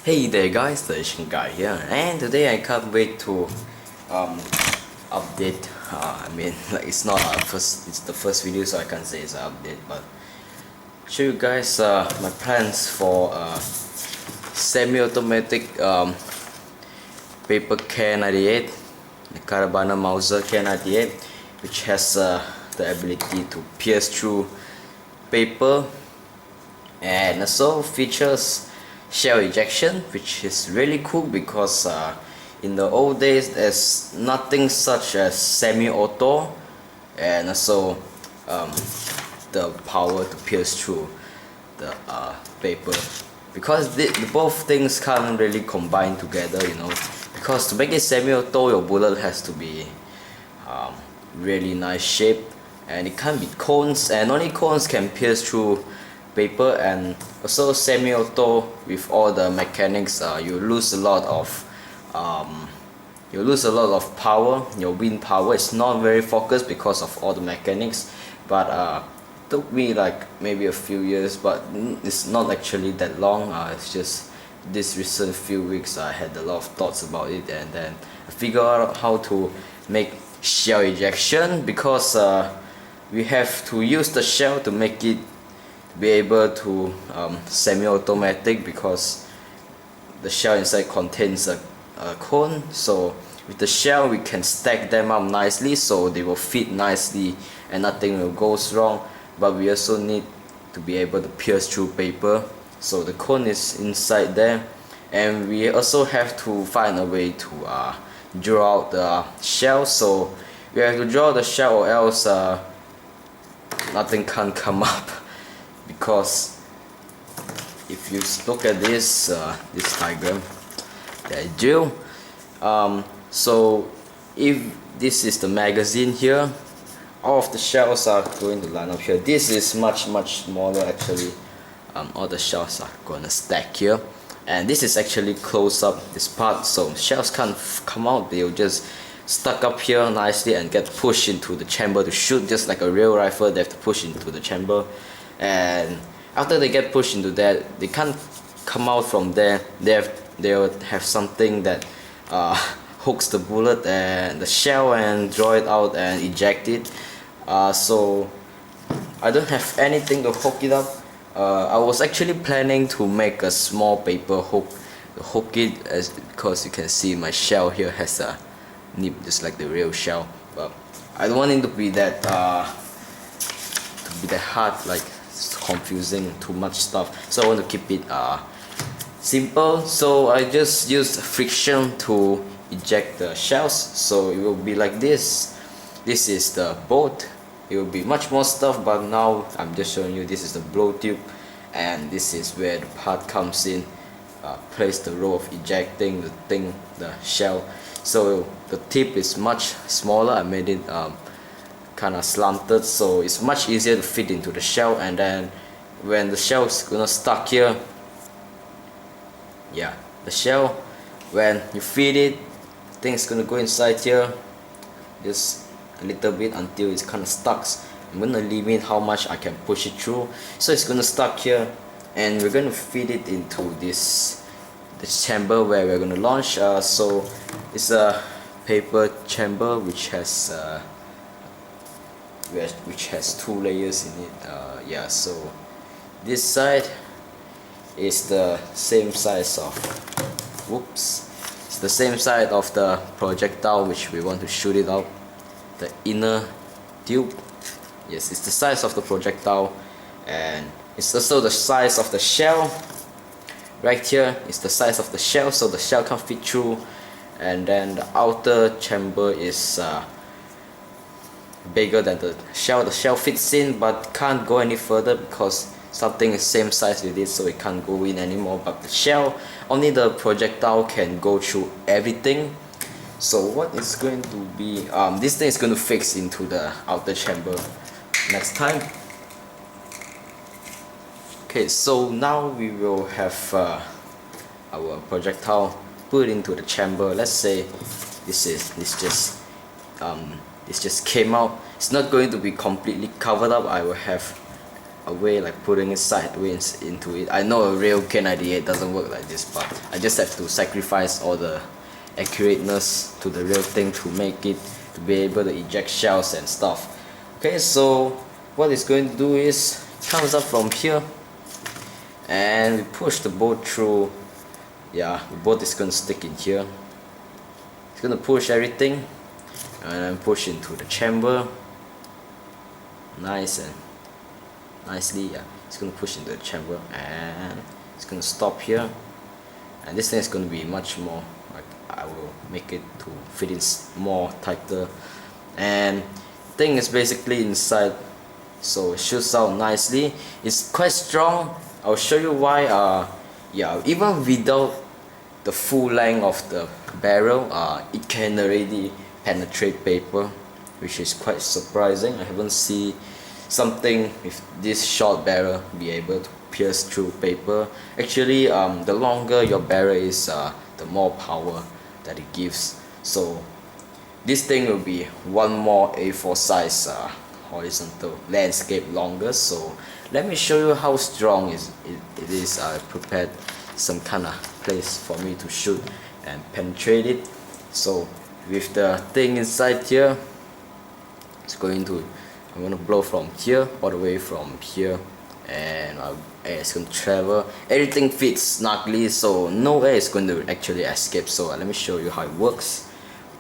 Hey there guys, the Asian guy here, and today I can't wait to update. Like it's not it's the first video, so I can't say it's an update, but show you guys my plans for semi-automatic paper K98, the Carabana Mauserk K98, which has the ability to pierce through paper and also features shell ejection, which is really cool because in the old days there's nothing such as semi-auto and also the power to pierce through the paper, because both things can't really combine together, because to make it semi-auto your bullet has to be really nice shape, and it can't be cones, and only cones can pierce through paper. And also semi-auto, with all the mechanics, you lose a lot of power. Your wind power is not very focused because of all the mechanics, but took me like maybe a few years, but it's not actually that long. It's just this recent few weeks I had a lot of thoughts about it, and then I figured out how to make shell ejection, because we have to use the shell to make it be able to semi-automatic, because the shell inside contains a cone. So with the shell we can stack them up nicely so they will fit nicely and nothing will go wrong, but we also need to be able to pierce through paper, so the cone is inside there, and we also have to find a way to draw out the shell. So we have to draw the shell, or else nothing can come up. Because if you look at this diagram that I drew, so if this is the magazine here, all of the shells are going to line up here. This is much smaller actually. All the shells are going to stack here, and this is actually close up this part, so shells can't come out. They'll just stuck up here nicely and get pushed into the chamber to shoot, just like a real rifle. They have to push into the chamber, and after they get pushed into that, they can't come out from there. They'll have something that hooks the bullet and the shell and draw it out and eject it. So I don't have anything to hook it up. I was actually planning to make a small paper hook to hook it, because you can see my shell here has a nib just like the real shell, but I don't want it to be that hard, like it's confusing, too much stuff. So I want to keep it simple. So I just used friction to eject the shells. So it will be like this. This is the bolt. It will be much more stuff, but now I'm just showing you this is the blow tube, and this is where the part comes in, plays the role of ejecting the shell. So the tip is much smaller. I made it kind of slanted, so it's much easier to fit into the shell. And then when the shell is gonna stuck here, yeah, the shell, when you feed it, I think it's gonna go inside here just a little bit until it's kind of stuck. I'm gonna limit how much I can push it through, so it's gonna stuck here, and we're gonna feed it into this chamber where we're gonna launch. So it's a paper chamber which has two layers in it. Yeah, so this side is the same size of it's the same size of the projectile which we want to shoot it out. The inner tube, yes, it's the size of the projectile, and it's also the size of the shell. Right here is the size of the shell, so the shell can't fit through, and then the outer chamber is bigger than the shell. The shell fits in but can't go any further because something is same size with it, so it can't go in anymore. But the shell, only the projectile can go through everything. So what is going to be, this thing is going to fix into the outer chamber next time. Okay, so now we will have our projectile put into the chamber. Let's say this just came out. It's not going to be completely covered up. I will have away, like putting it sideways into it. I know a real K98 doesn't work like this, but I just have to sacrifice all the accurateness to the real thing to make it to be able to eject shells and stuff. Okay, so what it's going to do is comes up from here and we push the bolt through. Yeah, the bolt is going to stick in here. It's going to push everything and then push into the chamber. Nice and nicely, yeah. It's going to push into the chamber and it's going to stop here. And this thing is going to be much more, like, I will make it to fit in more tighter. And thing is basically inside, so it shoots out nicely. It's quite strong. I'll show you why. Yeah, even without the full length of the barrel, it can already penetrate paper, which is quite surprising. I haven't seen something with this short barrel be able to pierce through paper. Actually, the longer your barrel is, the more power that it gives. So this thing will be one more A4 size horizontal landscape longer. So let me show you how strong it is. I prepared some kind of place for me to shoot and penetrate it. So with the thing inside here, I'm going to blow from here all the way from here, and air is going to travel. Everything fits snugly, so no air is going to actually escape. So let me show you how it works.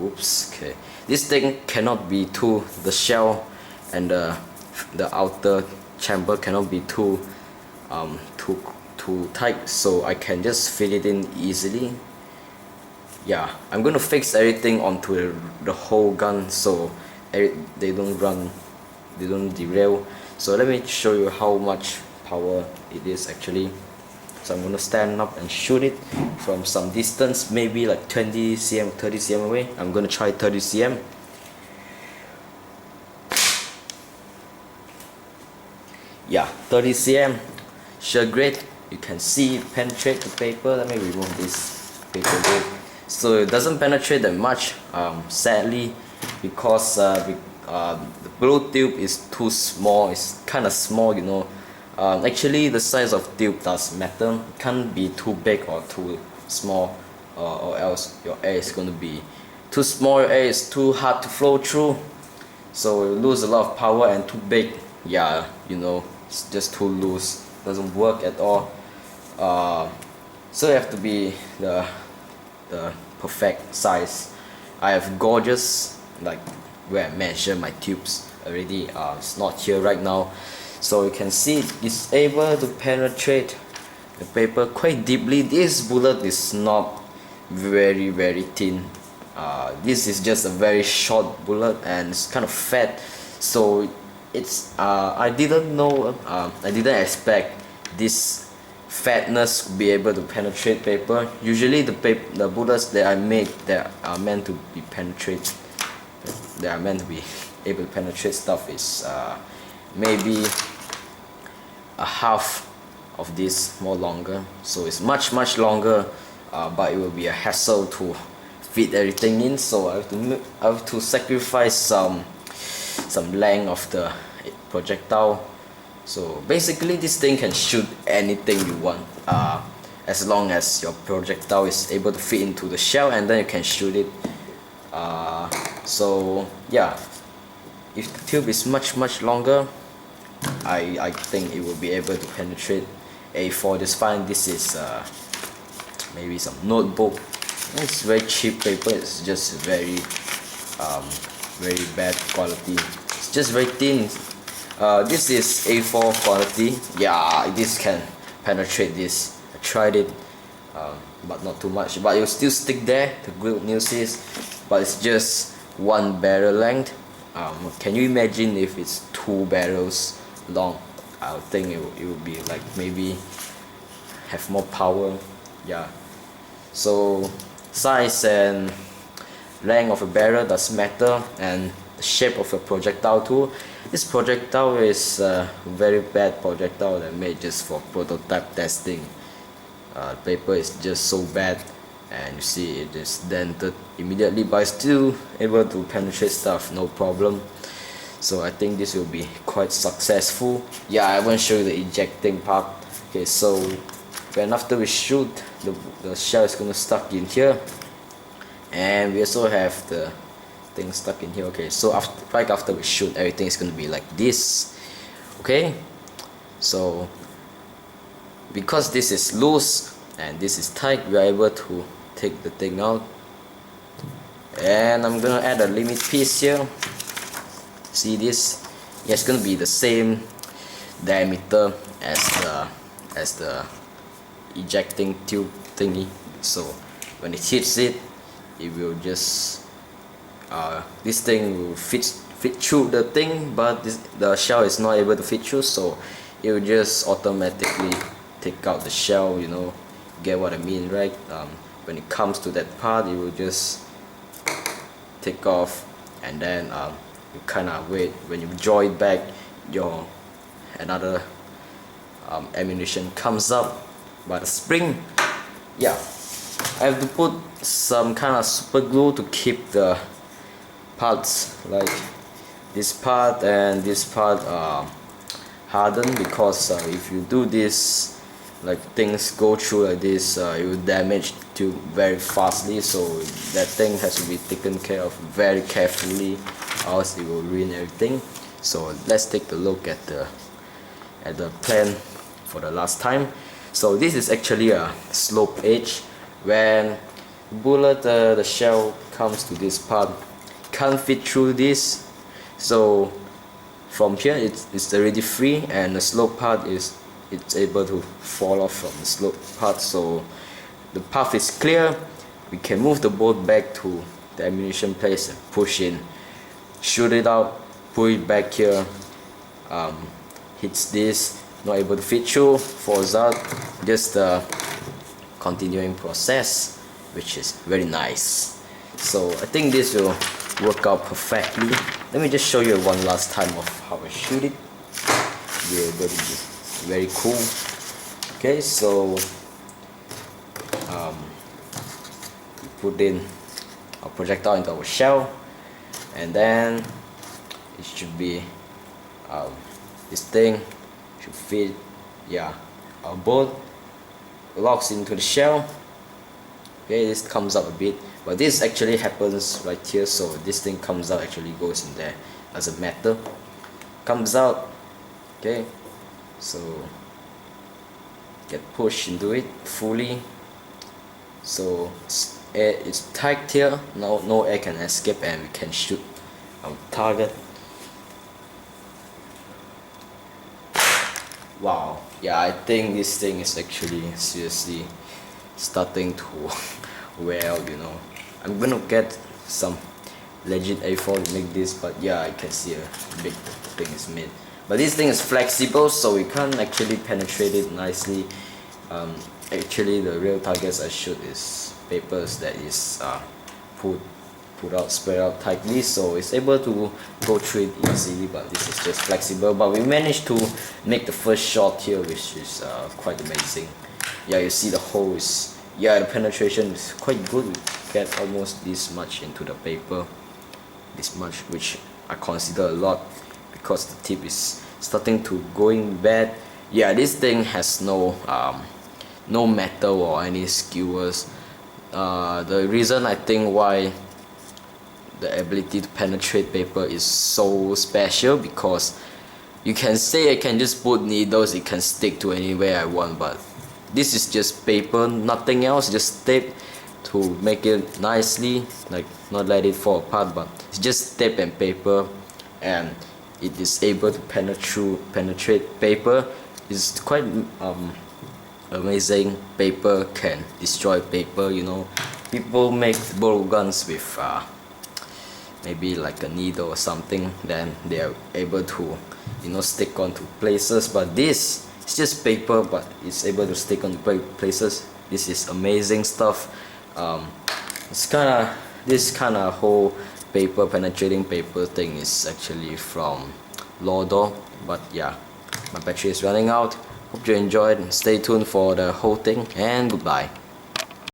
Oops. Okay, this thing cannot be the shell and the outer chamber cannot be too tight, so I can just fit it in easily. Yeah, I'm going to fix everything onto the whole gun so they don't derail. So let me show you how much power it is actually. So I'm going to stand up and shoot it from some distance, maybe like 20 cm, 30 cm away. I'm going to try 30 cm. Yeah, 30 cm, sure, great. You can see it penetrate the paper. Let me remove this paper grid. So it doesn't penetrate that much, sadly, because the blow tube is too small. It's kind of small, you know. Actually, the size of tube does matter. It can't be too big or too small, or else your air is going to be too small. Your air is too hard to flow through, so you lose a lot of power. And too big, yeah, you know, it's just too loose. Doesn't work at all. So you have to be the perfect size. I have gauges, like where I measure my tubes already. It's not here right now, so you can see it's able to penetrate the paper quite deeply. This bullet is not very thin. This is just a very short bullet and it's kind of fat, so it's I didn't know, I didn't expect this fatness to be able to penetrate paper. Usually the bullets that I make that are meant to be able to penetrate stuff is maybe a half of this, more longer. So it's much longer, but it will be a hassle to fit everything in. So I have to sacrifice some length of the projectile. So basically this thing can shoot anything you want, as long as your projectile is able to fit into the shell, and then you can shoot it. So yeah, if the tube is much longer, I think it will be able to penetrate A4 just fine. This is maybe some notebook. It's very cheap paper. It's just very bad quality. It's just very thin. This is A4 quality. Yeah, this can penetrate this. I tried it, but not too much. But it will still stick there. The good news is, but it's just one barrel length. Can you imagine if it's 2 barrels long? I would think it would be like maybe have more power. Yeah. So size and length of a barrel does matter, and the shape of a projectile too. This projectile is a very bad projectile that made just for prototype testing. The paper is just so bad, and you see it is dented immediately, but it's still able to penetrate stuff, no problem. so I think this will be quite successful. Yeah, I won't show you the ejecting part. Okay, so when after we shoot, the shell is gonna stuck in here, and we also have the thing stuck in here. Okay, so right after we shoot, everything is gonna be like this. Okay, so because this is loose and this is tight, we are able to take the thing out. And I'm gonna add a limit piece here. See this? Yeah, it's gonna be the same diameter as the ejecting tube thingy. So when it hits it, it will just this thing will fit through the thing, but the shell is not able to fit through, so it will just automatically take out the shell. You know, get what I mean, right? When it comes to that part, it will just take off, and then you kind of wait. When you draw it back, your another ammunition comes up. But the spring, yeah, I have to put some kind of super glue to keep the parts, like this part and this part, hardened, because if you do this, like things go through like this, it will damage tube very fastly, so that thing has to be taken care of very carefully, or else it will ruin everything. So let's take a look at the plan for the last time. So this is actually a slope edge. When bullet the shell comes to this part, can't fit through this, so from here it's already free, and the slope part it's able to fall off from the slope part, so the path is clear. We can move the bolt back to the ammunition place and push in, shoot it out, put it back here, hits this, not able to fit through, falls out. Just the continuing process, which is very nice. So I think this will work out perfectly. Let me just show you one last time of how I shoot it. You're going to be very cool. Okay, so we put in our projectile into our shell, and then it should be this thing should fit. Yeah, our bolt locks into the shell. Okay, this comes up a bit, but this actually happens right here, so this thing comes out, actually goes in there as a matter, comes out. Okay, so get pushed into it fully, so it's tight here. No air can escape, and we can shoot our target. Wow, yeah, I think this thing is actually seriously starting to wear out, you know. I'm gonna get some legit A4 to make this, but yeah, I can see a big thing is made. But this thing is flexible, so we can't actually penetrate it nicely. Actually, the real targets I shoot is papers that is put out, spread out tightly, so it's able to go through it easily. But this is just flexible. But we managed to make the first shot here, which is quite amazing. Yeah, you see the hole is, yeah, the penetration is quite good. We get almost this much into the paper, this much, which I consider a lot, because the tip is starting to going bad. Yeah, this thing has no metal or any skewers. The reason I think why the ability to penetrate paper is so special, because you can say I can just put needles, it can stick to anywhere I want, but this is just paper, nothing else, just tape to make it nicely, like not let it fall apart, but it's just tape and paper, and it is able to penetrate paper. It's quite amazing. Paper can destroy paper, you know. People make bullet guns with maybe like a needle or something, then they are able to, you know, stick onto places, but this it's just paper, but it's able to stick on places. This is amazing stuff. This kind of whole paper, penetrating paper thing is actually from Lordor, but yeah, my battery is running out. Hope you enjoyed. Stay tuned for the whole thing, and goodbye.